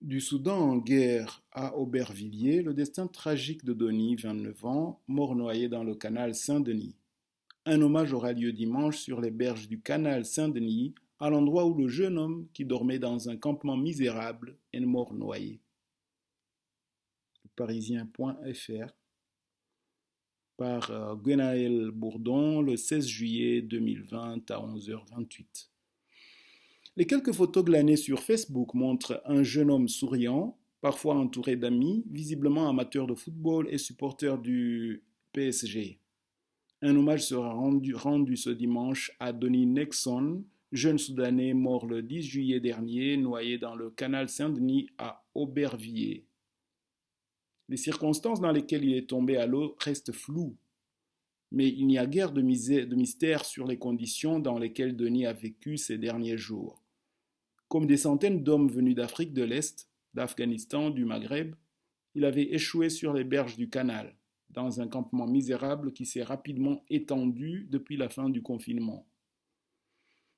Du Soudan en guerre à Aubervilliers, le destin tragique de Denis, 29 ans, mort noyé dans le canal Saint-Denis. Un hommage aura lieu dimanche sur les berges du canal Saint-Denis, à l'endroit où le jeune homme qui dormait dans un campement misérable est mort noyé. Parisien.fr par Gwenaël Bourdon le 16 juillet 2020 à 11h28. Les quelques photos glanées sur Facebook montrent un jeune homme souriant, parfois entouré d'amis, visiblement amateur de football et supporter du PSG. Un hommage sera rendu ce dimanche à Donny Nexon, jeune Soudanais mort le 10 juillet dernier, noyé dans le canal Saint-Denis à Aubervilliers. Les circonstances dans lesquelles il est tombé à l'eau restent floues, mais il n'y a guère de mystère sur les conditions dans lesquelles Denis a vécu ces derniers jours. Comme des centaines d'hommes venus d'Afrique de l'Est, d'Afghanistan, du Maghreb, il avait échoué sur les berges du canal, dans un campement misérable qui s'est rapidement étendu depuis la fin du confinement.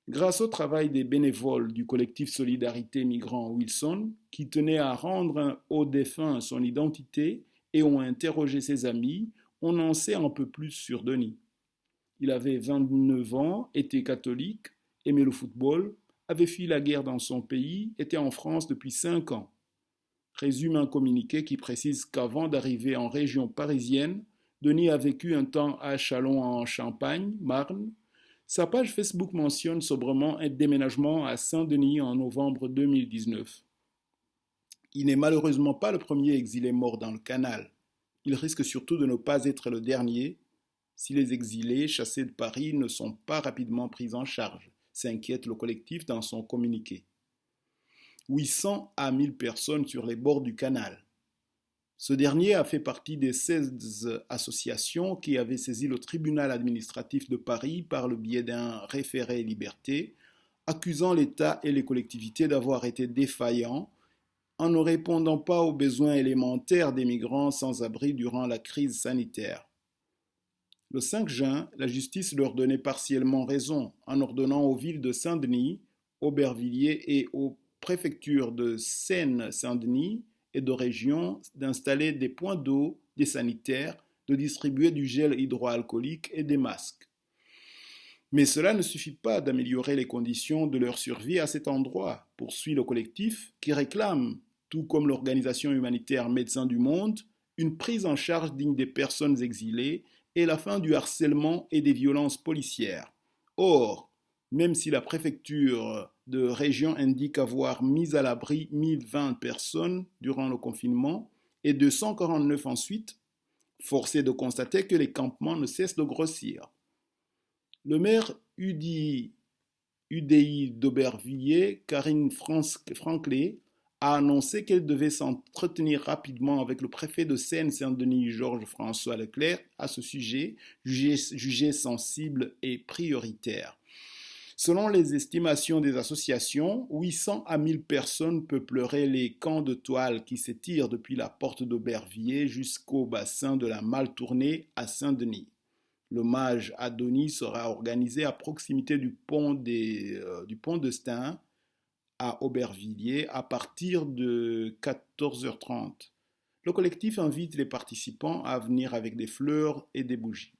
Grâce au travail des bénévoles du collectif Solidarité Migrants Wilson, qui tenaient à rendre au défunt son identité et ont interrogé ses amis, on en sait un peu plus sur Denis. Il avait 29 ans, était catholique, aimait le football, avait fui la guerre dans son pays, était en France depuis 5 ans. Résume un communiqué qui précise qu'avant d'arriver en région parisienne, Denis a vécu un temps à Châlons en Champagne, Marne. Sa page Facebook mentionne sobrement un déménagement à Saint-Denis en novembre 2019. Il n'est malheureusement pas le premier exilé mort dans le canal. Il risque surtout de ne pas être le dernier si les exilés chassés de Paris ne sont pas rapidement pris en charge, s'inquiète le collectif dans son communiqué. 800 à 1000 personnes sur les bords du canal. Ce dernier a fait partie des 16 associations qui avaient saisi le tribunal administratif de Paris par le biais d'un référé liberté, accusant l'État et les collectivités d'avoir été défaillants en ne répondant pas aux besoins élémentaires des migrants sans abri durant la crise sanitaire. Le 5 juin, la justice leur donnait partiellement raison en ordonnant aux villes de Saint-Denis, Aubervilliers et aux préfectures de Seine-Saint-Denis et de région d'installer des points d'eau, des sanitaires, de distribuer du gel hydroalcoolique et des masques. Mais cela ne suffit pas d'améliorer les conditions de leur survie à cet endroit, poursuit le collectif, qui réclame, tout comme l'organisation humanitaire Médecins du Monde, une prise en charge digne des personnes exilées et la fin du harcèlement et des violences policières. Or, même si la préfecture de région indique avoir mis à l'abri 1020 personnes durant le confinement et 249 ensuite, force est de constater que les campements ne cessent de grossir. Le maire UDI d'Aubervilliers, Karine Franclay, a annoncé qu'elle devait s'entretenir rapidement avec le préfet de Seine-Saint-Denis, Georges-François Leclerc, à ce sujet, jugé sensible et prioritaire. Selon les estimations des associations, 800 à 1000 personnes peupleraient les camps de toile qui s'étirent depuis la porte d'Aubervilliers jusqu'au bassin de la Mal-Tournée à Saint-Denis. L'hommage à Denis sera organisé à proximité du pont de Stein à Aubervilliers à partir de 14h30. Le collectif invite les participants à venir avec des fleurs et des bougies.